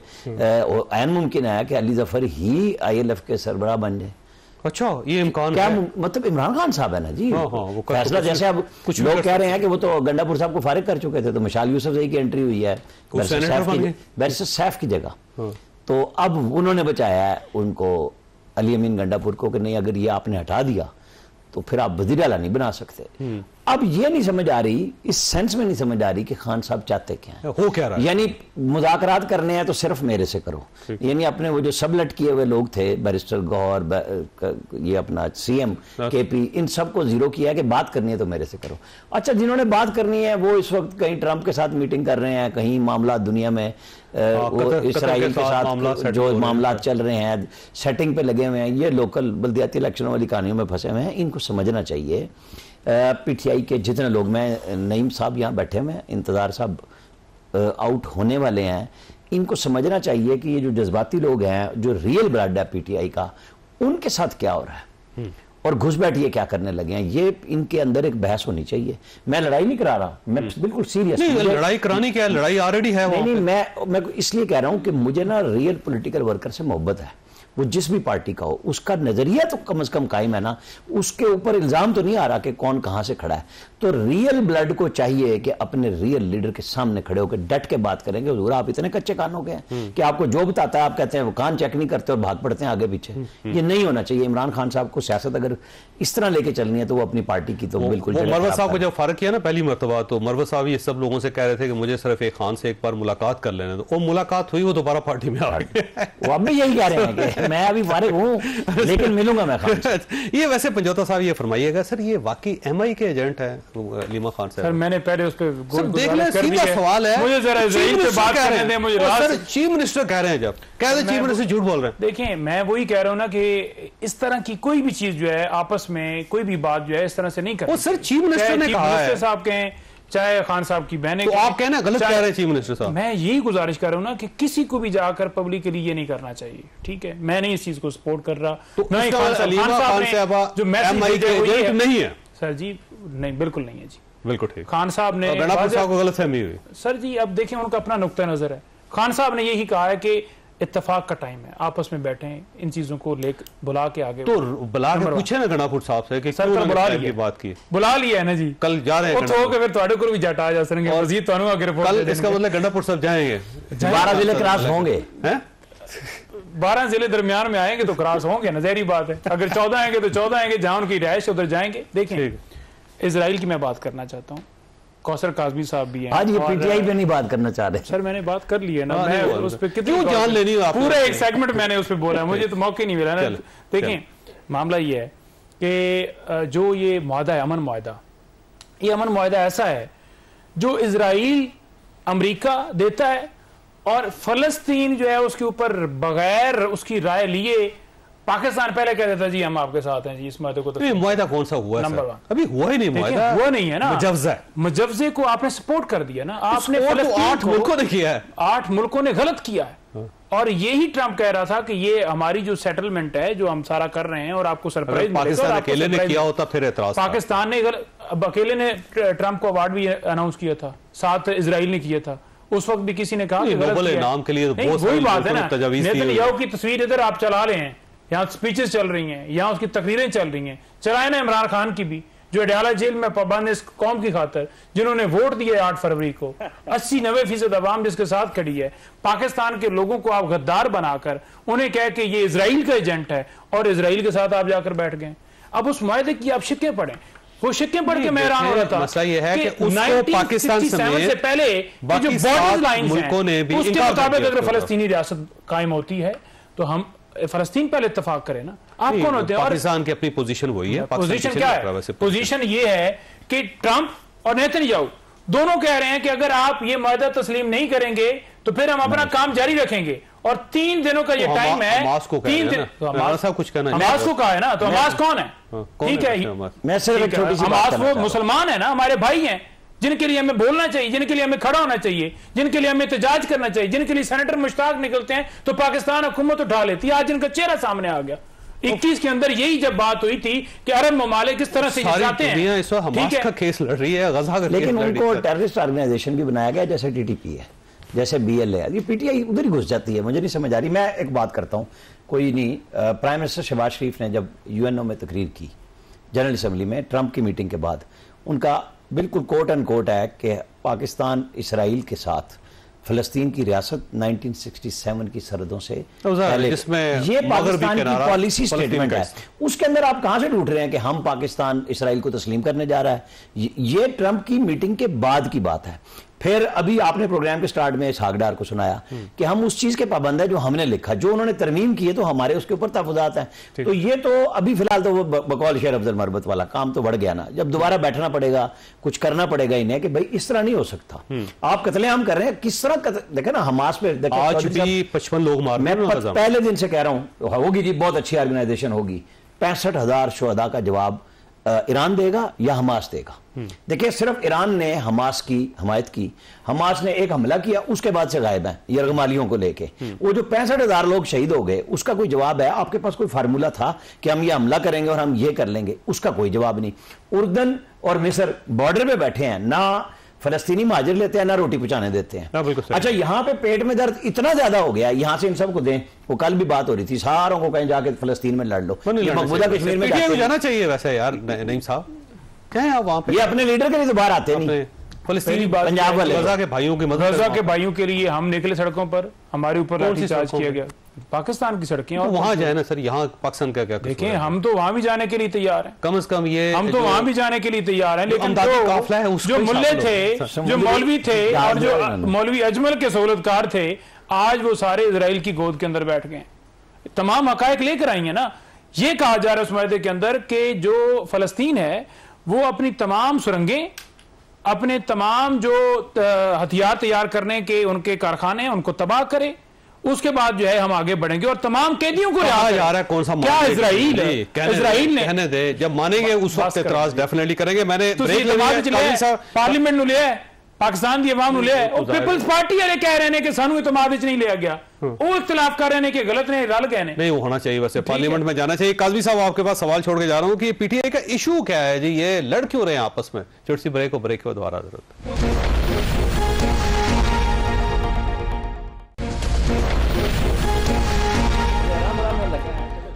ऐन मुमकिन है कि अली जफर ही ILF के सरबराह बन जाए। अच्छा, ये इम्कान क्या है? मतलब इमरान खान साहब है ना जी। वो फैसला जैसे अब कुछ लोग कह रहे हैं कि वो तो गंडापुर साहब को फारिग कर चुके थे, तो मिशाल यूसुफजई की एंट्री हुई है बैरिस्टर सैफ की जगह। तो अब उन्होंने बचाया है उनको, अली अमीन गंडापुर को, कि नहीं अगर ये आपने हटा दिया तो फिर आप वज़ीर आला नहीं बना सकते। अब ये नहीं समझ आ रही, इस सेंस में नहीं समझ आ रही कि खान साहब चाहते क्या है, हो क्या रहा है। यानी मुज़ाकरात करने हैं तो सिर्फ मेरे से करो, यानी अपने वो जो सबलट किए हुए लोग थे, बैरिस्टर गौहर, ये अपना सीएम केपी, इन सबको जीरो किया है कि बात करनी है तो मेरे से करो। अच्छा, जिन्होंने बात करनी है वो इस वक्त कहीं ट्रंप के साथ मीटिंग कर रहे हैं, कहीं मामला दुनिया में इसराइल के साथ जो मामला चल रहे हैं सेटिंग पे लगे हुए हैं, ये लोकल बल्दियाती इलेक्शनों वाली कहानियों में फंसे हुए हैं। इनको समझना चाहिए, पीटीआई के जितने लोग, मैं नईम साहब यहाँ बैठे हुए हैं, इंतज़ार साहब आउट होने वाले हैं, इनको समझना चाहिए कि ये जो जज्बाती लोग हैं, जो रियल ब्लड है पीटीआई का, उनके साथ क्या हो रहा है और घुसपैठ ये क्या करने लगे हैं, ये इनके अंदर एक बहस होनी चाहिए। मैं लड़ाई नहीं करा रहा, मैं बिल्कुल सीरियस नहीं, लड़ाई करानी क्या है, लड़ाई ऑलरेडी है। नहीं, मैं इसलिए कह रहा हूं कि मुझे ना रियल पॉलिटिकल वर्कर से मोहब्बत है, वो जिस भी पार्टी का हो, उसका नजरिया तो कम से कम कायम है ना, उसके ऊपर इल्जाम तो नहीं आ रहा कि कौन कहां से खड़ा है। तो रियल ब्लड को चाहिए कि अपने रियल लीडर के सामने खड़े होकर डट के बात करेंगे। हुजूर, आप इतने कच्चे कान हो गए कि आपको जो बताता है आप कहते हैं, वो कान चेक नहीं करते और भाग पड़ते हैं आगे पीछे। ये नहीं होना चाहिए। इमरान खान साहब को सियासत अगर इस तरह लेके चलनी है तो वो अपनी पार्टी की तो बिल्कुल। मरवत साहब को जब फारग किया ना पहली मरतबा, तो मरवत साहब ये सब लोगों से कह रहे थे कि मुझे सिर्फ एक खान से एक बार मुलाकात कर लेने दो। वो मुलाकात हुई, वो दोबारा पार्टी में आ गए। वो अब भी यही कह रहे हैं कि मैं अभी फारिग हूँ लेकिन मिलूंगा मैं खान से। ये वैसे पंजोता साहब ये फरमाइएगा सर, ये वाकई एमआई के एजेंट है लीमा खान साहब? सर मैंने पहले उस पर सीधा सवाल है, मुझे जरा इजराइल पे बात करने दें। मुझे सर चीफ मिनिस्टर कह रहे हैं, जब कह रहे चीफ मिनिस्टर झूठ बोल रहे हैं। देखिए, मैं वही कह रहा हूं ना कि इस तरह की कोई भी चीज जो है आपस में कोई भी बात जो है इस तरह से नहीं करनी। वो सर चीफ मिनिस्टर ने कहा है, साहब कहें चाहे खान साहब की बहनें, तो आप कहना गलत कह रहे हैं चीफ मिनिस्टर साहब। मैं यही गुजारिश कर रहा हूं ना कि किसी को भी जाकर पब्लिकली ये नहीं करना चाहिए, ठीक है? मैं नहीं इस चीज को सपोर्ट कर रहा। तो नहीं, खान साहब जो मैसेज नहीं है सर जी, नहीं, बिल्कुल नहीं है जी, बिल्कुल ठीक। खान साहब ने गलतफहमी हुई सर जी। अब देखें, उनका अपना नुक्ता नजर है। खान साहब ने यही कहा है कि इत्तेफाक का टाइम है, आपस में बैठे इन चीजों को लेकर बुला के आगे, तो बुला के पूछे ना गणापुर साहब से कि सर बुला लिया, बात की बुला लिया है ना जी, कल जा रहे हैं तो फिर ਤੁਹਾਡੇ ਕੋਲ ਵੀ ਜੱਟ ਆ ਜਾ ਸਕਣਗੇ और जी ਤੁਹਾਨੂੰ आगे रिपोर्ट कल। इसका मतलब गंडापुर साहब जाएंगे, 12 जिले क्रॉस होंगे हैं, 12 जिले दरमियान में आएंगे तो क्रॉस होंगे ना, ज़ाहिर बात है। अगर 14 आएंगे तो 14 आएंगे, जहां उनकी रिहाइश उधर जाएंगे। देखें, इजराइल की मैं बात करना चाहता हूँ, कौसर काज़मी साहब भी हैं। आज ये पीटीआई पे नहीं बात करना चाह रहे सर, मैंने बात कर ली है ना, मैं उस पर क्यों जान लेनी है, पूरा एक सेगमेंट मैंने उस पर बोला है, मुझे तो मौके नहीं मिला ना। देखें, मामला ये है कि जो ये मुआहदा है, अमन मुआहदा, ये अमन मुआहदा ऐसा है जो इजराइल अमेरिका देता है और फलस्तीन जो है उसके ऊपर बगैर उसकी राय लिए पाकिस्तान पहले कह देता जी हम आपके साथ हैं जी, इस मुआहदे को। तो मुआहदा कौन सा हुआ है? नंबर 1 अभी हुआ ही नहीं, मुआहदा हुआ नहीं है ना, मुजवजे को आपने सपोर्ट कर दिया ना, आपने 8 मुल्कों ने किया है, 8 मुल्कों ने गलत किया है। और यही ट्रंप कह रहा था कि ये हमारी जो सेटलमेंट है जो हम सारा कर रहे हैं और आपको सरप्राइज, पाकिस्तान अकेले ने किया होता फिर एतराज, पाकिस्तान ने अब अकेले ने ट्रंप को अवार्ड भी अनाउंस किया था, साथ इजराइल ने किया था। उस वक्त भी किसी ने कहा नोबेल इनाम के लिए वही बात है ना, नेतन्याहू की तस्वीर इधर आप चला रहे हैं, यहाँ स्पीचेस चल रही हैं, यहाँ उसकी तकरीरें चल रही हैं, चलाए ना इमरान खान की भी, जो अडयाला जेल में पाबंद इस कौम की खातर, जिन्होंने वोट दिए 8 फरवरी को, 80-90% अवाम जिसके साथ खड़ी है। पाकिस्तान के लोगों को आप गद्दार बनाकर उन्हें कह के ये इजराइल का एजेंट है और इजराइल के साथ आप जाकर बैठ गए। अब उस मुआहदे की आप शिक्के पढ़ें, वो शिक्के पढ़ के मैं हैरान हो रहा था। मसला ये है कि उसको पाकिस्तान से पहले जो बॉर्डर लाइंस हैं उसके मुताबिक अगर फलस्तीनी रियासत कायम होती है तो हम फलस्तीन पहले इत्तेफाक करें ना। आप कौन होते हैं? पाकिस्तान की अपनी पोजीशन वही है। पोजीशन क्या है? पोजीशन ये है कि ट्रंप और नेतन्याहू दोनों कह रहे हैं कि अगर आप ये मुआहदा तस्लीम नहीं करेंगे तो फिर हम अपना काम जारी रखेंगे और 3 दिनों का ये टाइम है। 3 दिन कुछ कहना हमास को कहा है ना, तो हमास कौन है? ठीक है, हमास वो मुसलमान है ना, हमारे भाई हैं जिनके लिए हमें बोलना चाहिए, जिनके लिए हमें खड़ा होना चाहिए, जिनके लिए हमें एहतजाज करना चाहिए, जिनके लिए सेनेटर मुश्ताक निकलते हैं तो पाकिस्तान हुकूमत उठा लेती है। आज जिनका चेहरा सामने आ गया। 21 के अंदर यही जब बात हुई थी कि अरब ममालिक किस तरह से जाते हैं, इस वक्त हमास का केस लड़ रही है, गजा का, लेकिन उनको टेररिस्ट ऑर्गेनाइजेशन भी बनाया गया, जैसे टीटीपी है, जैसे बीएल है। ये पीटीआई उधर ही घुस जाती है, मुझे नहीं समझ आ रही। मैं एक बात करता हूँ, कोई नहीं, प्राइम मिनिस्टर शहबाज शरीफ ने जब यूएनओ में तकरीर की जनरल असम्बली में ट्रंप की मीटिंग के बाद, उनका बिल्कुल कोट एंड कोट है कि पाकिस्तान इसराइल के साथ फलस्तीन की रियासत 1967 की सरहदों से पहले, जिसमें ये पाकिस्तान की पॉलिसी स्टेटमेंट है। उसके अंदर आप कहां से ढूंढ रहे हैं कि हम पाकिस्तान इसराइल को तस्लीम करने जा रहा है? ये ट्रंप की मीटिंग के बाद की बात है। फिर अभी आपने प्रोग्राम के स्टार्ट में इसहाकडार को सुनाया कि हम उस चीज के पाबंद है जो हमने लिखा, जो उन्होंने तरमीम की है तो हमारे उसके ऊपर तहफुजात हैं। तो ये तो अभी फिलहाल तो वो बकौल शेर अफजल मरबत वाला काम तो बढ़ गया ना, जब दोबारा बैठना पड़ेगा, कुछ करना पड़ेगा इन्हें कि भाई इस तरह नहीं हो सकता। आप कत्लेआम कर रहे हैं, किस तरह देखे ना हमास पे, आज भी 55 लोग मार, मैं पहले दिन से कह रहा हूं होगी जी, बहुत अच्छी ऑर्गेनाइजेशन होगी। 65,000 शुहदा का जवाब ईरान देगा या हमास देगा? देखिए, सिर्फ ईरान ने हमास की हमायत की, हमास ने एक हमला किया, उसके बाद से गायब है यरगमालियों को लेके। वो जो 65,000 लोग शहीद हो गए, उसका कोई जवाब है? आपके पास कोई फार्मूला था कि हम ये हमला करेंगे और हम ये कर लेंगे? उसका कोई जवाब नहीं। उर्दन और मिस्र बॉर्डर पे बैठे हैं, ना फलस्तीनी महाजिर लेते हैं ना रोटी पहुंचाने देते हैं। अच्छा, यहां पे पेट में दर्द इतना ज्यादा हो गया, यहां से इन सबको दें। वो कल भी बात हो रही थी, सारों को कहीं जाके फलस्तीन में लड़ लो, मकबूजा कश्मीर में जाना चाहिए वैसे यार। नईम साहब, क्या है आप वहां पे? ये अपने लीडर के लिए तो बाहर आते नहीं। पंजाब वाले गजा के भाइयों के लिए हम निकले सड़कों पर, हमारे ऊपर लाठीचार्ज किया गया। पाकिस्तान की सड़कें, और वहां जाए ना सर, यहाँ पाकिस्तान का क्या? देखें, हम तो वहां भी जाने के लिए तैयार हैं, कम से कम ये हम तो वहां भी जाने के लिए तैयार हैं। लेकिन जो मुल्ले थे, जो मौलवी थे और जो मौलवी अजमल के सहूलतकार थे, आज वो सारे इजराइल की गोद के अंदर बैठ गए। तमाम हकायक लेकर आई है ना। ये कहा जा रहा है उस मायदे के अंदर कि जो फलस्तीन है वो अपनी तमाम सुरंगें, अपने तमाम जो हथियार तैयार करने के उनके कारखाने हैं, उनको तबाह करे। उसके बाद जो है हम आगे बढ़ेंगे और तमाम कैदियों को रिहा जा रहा है। कौन सा क्या इजराइल ने कहने दे, जब मानेंगे उस वक्त एतराज डेफिनेटली करेंगे। मैंने पार्लियामेंट नु लिया, पाकिस्तान की अवाम नु लिया, और पीपल्स पार्टी वाले कह रहे हैं कि सानू इतमाद विच नहीं लिया गया, वो इख्तिलाफ कर रहे हैं कि गलत ने रल गए नहीं होना चाहिए। वैसे पार्लियामेंट में जाना चाहिए। काज़मी साहब, आपके पास सवाल छोड़ के जा रहा हूं कि पीटीआई का इशू क्या है जी? ये लड़ क्यों रहे हैं आपस में? छोटी सी ब्रेक के बाद दोबारा जरूरत।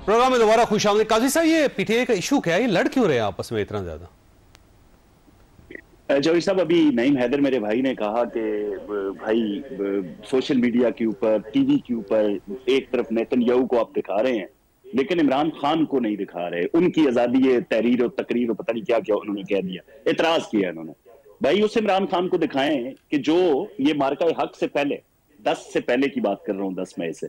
प्रोग्राम में दोबारा खुश आमदीद। काजी साहब, ये पीटीआई का इशू क्या है? ये लड़ क्यों रहे हैं आपस में इतना ज्यादा? जौहरी साहब, अभी नईम हैदर मेरे भाई ने कहा कि भाई सोशल मीडिया के ऊपर, टीवी के ऊपर एक तरफ नेतन्याहू को आप दिखा रहे हैं लेकिन इमरान खान को नहीं दिखा रहे। उनकी आजादी तहरीर और तकरीर और पता नहीं क्या क्या उन्होंने कह दिया, एतराज किया उन्होंने। भाई उस इमरान खान को दिखाएं कि जो ये मार्का हक से पहले 10 से पहले की बात कर रहा हूं, 10 मई से,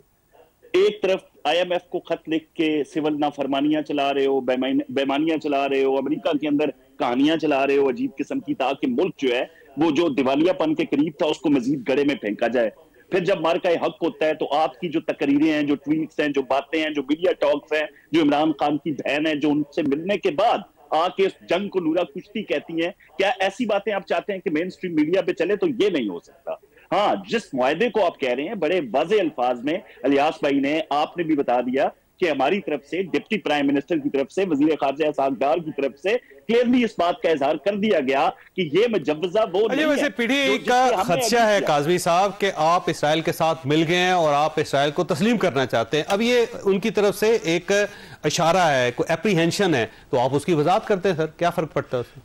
एक तरफ IMF को खत लिख के सिविल नाफरमानियां चला रहे हो, बेमानियां चला रहे हो, अमेरिका के अंदर कहानियां चला रहे हो अजीब किस्म की, ताकि मुल्क जो है वो जो दिवालियापन के करीब था उसको मजीद गड़े में फेंका जाए। फिर जब मार्का हक होता है तो आपकी जो तकरीरें हैं, जो ट्वीट्स हैं, जो बातें हैं, जो मीडिया टॉक्स हैं, जो इमरान खान की बहन है जो उनसे मिलने के बाद आके इस जंग को नूरा कुश्ती कहती हैं, क्या ऐसी बातें आप चाहते हैं कि मेन स्ट्रीम मीडिया पे चले? तो ये नहीं हो सकता। हाँ, जिस मुआहदे को आप कह रहे हैं बड़े वाज़े अल्फाज में इलियास भाई ने, आपने भी बता दिया कि हमारी तरफ से, डिप्टी प्राइम मिनिस्टर की तरफ से, वजीर खारजा इसहाकडार की तरफ से क्लियरली इस बात का इजहार कर दिया गया कि ये मुजव्वजा वो नहीं है। वैसे पीटीआई का खदशा है काज़मी साहब कि आप इसराइल के साथ मिल गए हैं और आप इसराइल को तस्लीम करना चाहते हैं। अब ये उनकी तरफ से एक इशारा है, कोई एप्रीहेंशन है, तो आप उसकी वजाहत करते हैं। सर, क्या फर्क पड़ता है उससे?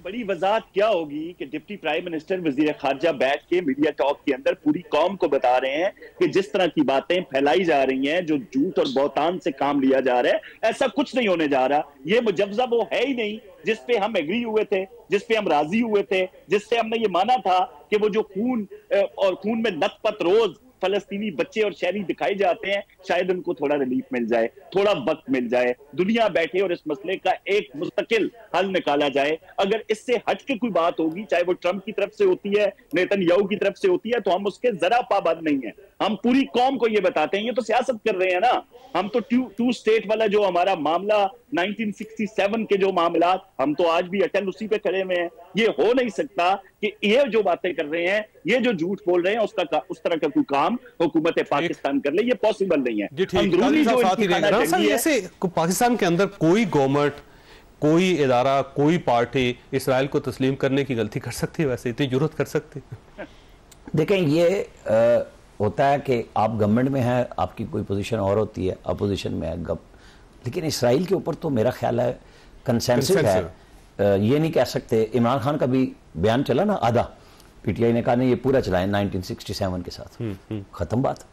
बड़ी वजाहत क्या होगी कि डिप्टी प्राइम मिनिस्टर वजीर खारजा बैठ के मीडिया टॉक के अंदर पूरी कौम को बता रहे हैं कि जिस तरह की बातें फैलाई जा रही हैं, जो झूठ और बहतान से काम लिया जा रहा है, ऐसा कुछ नहीं होने जा रहा। ये मुजव्जा वो है ही नहीं जिस पे हम एग्री हुए थे, जिस पे हम राजी हुए थे, जिससे हमने ये माना था कि वो जो खून और खून में नतपत रोज फलस्तीनी बच्चे और शहरी दिखाए जाते हैं, शायद उनको थोड़ा रिलीफ मिल जाए, थोड़ा वक्त मिल जाए, दुनिया बैठे और इस मसले का एक मुस्तकिल हल निकाला जाए। अगर इससे हट के कोई बात होगी, चाहे वो ट्रंप की तरफ से होती है, नेतन्याहू की तरफ से होती है, तो हम उसके जरा पाबंद नहीं है। हम पूरी कौम को ये बताते हैं, ये तो सियासत कर रहे हैं ना। हम तो टू स्टेट वाला जो हमारा मामला 1967 के जो मामला, हम तो आज भी अटल उसी पे खड़े हुए हैं। ये हो नहीं सकता कि ये जो बातें कर रहे हैं, ये जो झूठ बोल रहे हैं, उसका उस तरह का कोई काम हुकूमत पाकिस्तान कर ले, ये पॉसिबल नहीं है। अंदरूनी जो ऐसे पाकिस्तान के अंदर कोई गवर्नमेंट, कोई इदारा, कोई पार्टी इसराइल को तस्लीम करने की गलती कर सकती है? वैसे इतनी जरूरत कर सकती है? देखें, ये होता है कि आप गवर्नमेंट में हैं, आपकी कोई पोजीशन और होती है, अपोजिशन में है, लेकिन इसराइल के ऊपर तो मेरा ख्याल है कंसेंसस है। ये नहीं कह सकते। इमरान खान का भी बयान चला ना आधा, पीटीआई ने कहा नहीं ये पूरा चलाएं 1967 के साथ, खत्म बात।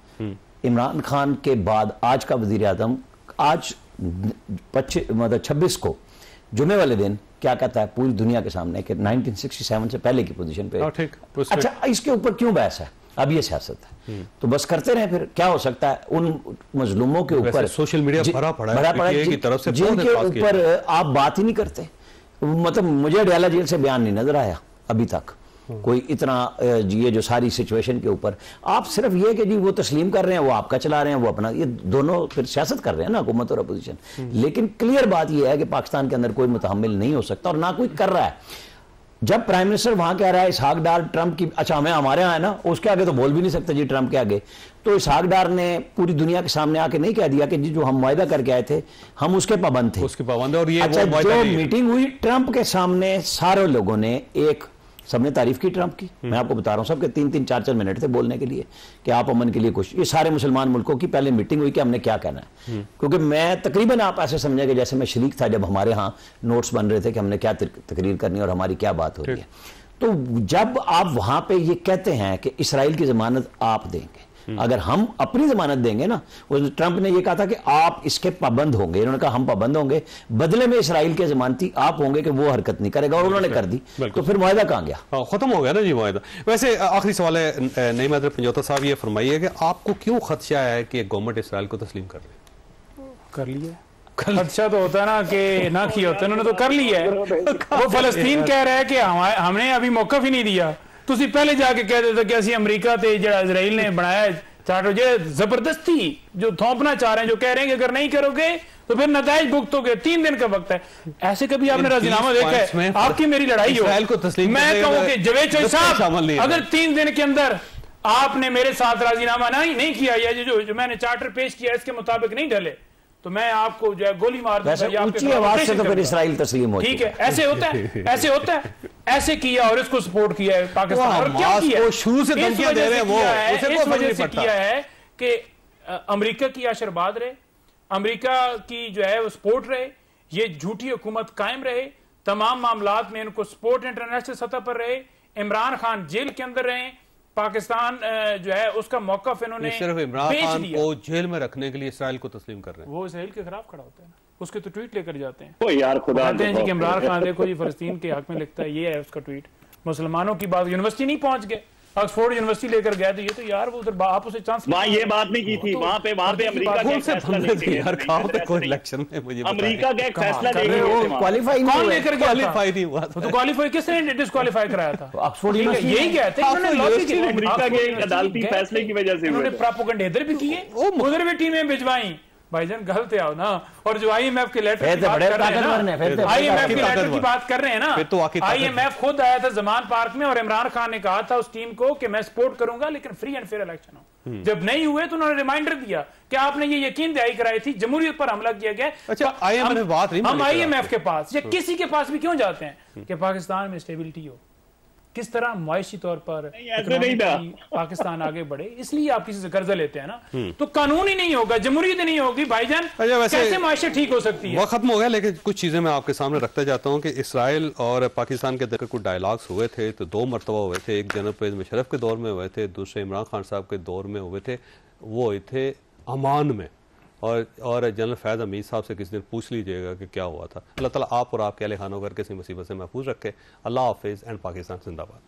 इमरान खान के बाद आज का वजीर आजम आज 26 को जुमे वाले दिन क्या कहता है पूरी दुनिया के सामने कि 1967 से पहले की पोजीशन पे। अच्छा, इसके ऊपर क्यों बहस है? अब ये सियासत है तो बस करते रहे, फिर क्या हो सकता है? उन मजलूमों के ऊपर सोशल मीडिया भरा पड़ा है की तरफ से, जिनके ऊपर आप बात ही नहीं करते। मतलब मुझे अडयाला जेल से बयान नहीं नजर आया अभी तक कोई इतना, ये जो सारी सिचुएशन के ऊपर आप सिर्फ ये कि जी वो तस्लीम कर रहे हैं, वो आपका चला रहे हैं, वो अपना, ये दोनों फिर सियासत कर रहे हैं ना हुकूमत और अपोजिशन। लेकिन क्लियर बात ये है कि पाकिस्तान के अंदर कोई मुतहम्मिल नहीं हो सकता और ना कोई कर रहा है। जब प्राइम मिनिस्टर वहां कह रहा है इसहाक डार ट्रंप की, अच्छा हमें हमारे यहाँ है ना, उसके आगे तो बोल भी नहीं सकते जी ट्रंप के आगे, तो इसहाक डार ने पूरी दुनिया के सामने आके नहीं कह दिया कि जी जो हम वायदा करके आए थे हम उसके पाबंद थे, उसके पाबंद। और ये अच्छा, जो मीटिंग हुई ट्रंप के सामने सारे लोगों ने सबने तारीफ की ट्रंप की। मैं आपको बता रहा हूं सबके 3-3, 4-4 मिनट थे बोलने के लिए कि आप अमन के लिए कुछ, ये सारे मुसलमान मुल्कों की पहले मीटिंग हुई कि हमने क्या कहना है। क्योंकि मैं तकरीबन आप ऐसे समझे कि जैसे मैं शरीक था जब हमारे यहाँ नोट्स बन रहे थे कि हमने क्या तकरीर करनी और हमारी क्या बात हो रही है। तो जब आप वहां पे ये कहते हैं कि इसराइल की जमानत आप देंगे, अगर हम अपनी जमानत देंगे ना, ट्रंप ने यह कहा था कि आप इसके पाबंद होंगे, इन्होंने कहा हम पाबंद होंगे, बदले में इसराइल के जमानती आप होंगे कि वो हरकत नहीं करेगा, और उन्होंने कर दी, तो फिर मुआहदा कहां गया? खत्म हो गया ना जी मुआहदा। वैसे आखिरी सवाल है नईम हैदर पंजौता साहब, ये फरमाइए कि आपको क्यों खदशा है कि गवर्नमेंट इसराइल को तस्लीम कर लिया? खदशा तो होता है ना कि ना किया होता, उन्होंने तो कर लिया है। वो फलस्तीन कह रहा है कि हमने अभी मौका ही नहीं दिया, ਤੁਸੀਂ पहले जाके कह देते कि असि अमरीका ते ਜਿਹੜਾ इजराइल ने बनाया चार्टर जो जबरदस्ती जो थोपना चाह रहे हैं, जो कह रहे हैं कि अगर नहीं करोगे तो फिर नताइज भुगतोगे, 3 दिन का वक्त है। ऐसे कभी आपने राजीनामा देखा है? आपकी मेरी लड़ाई हो, मैं कहूँ कि जवेद चौधरी साहब अगर 3 दिन के अंदर आपने मेरे साथ राजीनामा नहीं किया या जो मैंने चार्टर पेश किया इसके मुताबिक नहीं ढले तो मैं आपको जो है गोली मार दूंगा। ऊंची आवाज से तो फिर इसराइल तस्लीम हो, ठीक है? ऐसे होता है, ऐसे होता है, ऐसे किया और इसको सपोर्ट किया है पाकिस्तान। और क्या किया? शुरू से धमकियां दे रहे हैं वो, इस वजह से किया है कि अमेरिका की आशीर्वाद रहे, अमेरिका की जो है वो सपोर्ट रहे, ये झूठी हुकूमत कायम रहे, तमाम मामलात में इनको सपोर्ट इंटरनेशनल सतह पर रहे, इमरान खान जेल के अंदर रहे, पाकिस्तान जो है उसका मौकफ इन्होंने सिर्फ इमरान खान को जेल में रखने के लिए इसराइल को तस्लीम कर रहे हैं। वो इसराइल के खिलाफ खड़ा होता है ना, उसके तो ट्वीट लेकर जाते हैं, ओ यार खुदा कहते हैं जी कि इमरान खान देखो जी फलस्तीन के हक में लिखता है, ये है उसका ट्वीट। मुसलमानों की बात, यूनिवर्सिटी नहीं पहुंच गए, ऑक्सफोर्ड यूनिवर्सिटी लेकर गए तो ये तो यार वो उधर आप उसे चांस वहां ये बात नहीं की थी, वहां पे अमेरिका का फैसला इलेक्शन में मुझे अमेरिका का एक फैसला क्वालिफाई कौन लेकर गया? क्वालिफाई नहीं हुआ तो क्वालिफाई किसने डिस्क्वालीफाई कराया था? ऑक्सफोर्ड यही कहते हैं अमेरिका के अदालती फैसले की वजह से उन्होंने प्रोपेगेंडा इधर भी किए, उधर भी टीमें भिजवाई। भाईजान गलत आओ ना, और जो IMF के लेटर की बात कर रहे हैं ना, IMF के लेटर की बात कर रहे हैं ना, IMF खुद आया था जमान पार्क में और इमरान खान ने कहा था उस टीम को कि मैं सपोर्ट करूंगा लेकिन फ्री एंड फेयर इलेक्शन हो। जब नहीं हुए तो उन्होंने रिमाइंडर दिया कि आपने ये यकीन दहाई कराई थी, जमहूरियत पर हमला किया गया। अच्छा, हम IMF के पास या किसी के पास भी क्यों जाते हैं कि पाकिस्तान में स्टेबिलिटी हो, किस तरह मुआशी तौर पर पाकिस्तान आगे बढ़े, इसलिए आप किसी से कर्जा लेते हैं ना, तो कानून ही नहीं होगा, जमहूरियत नहीं होगी भाईजान, कैसे मुआशी ठीक हो सकती है? वो खत्म हो गया, लेकिन कुछ चीजें मैं आपके सामने रखता जाता हूँ कि इसराइल और पाकिस्तान के अंदर कुछ डायलॉग्स हुए थे, तो 2 मरतबा हुए थे। एक जनरल परवेज मुशर्रफ के दौर में हुए थे, दूसरे इमरान खान साहब के दौर में हुए थे, वो हुए थे अमान में। और जनरल फैज़ हमीद साहब से किसी दिन पूछ लीजिएगा कि क्या हुआ था। अल्लाह ताला आप और आपके अहले खानों को किसी मुसीबत से महफूज रखे। अल्लाह हाफिज़ एंड पाकिस्तान जिंदाबाद।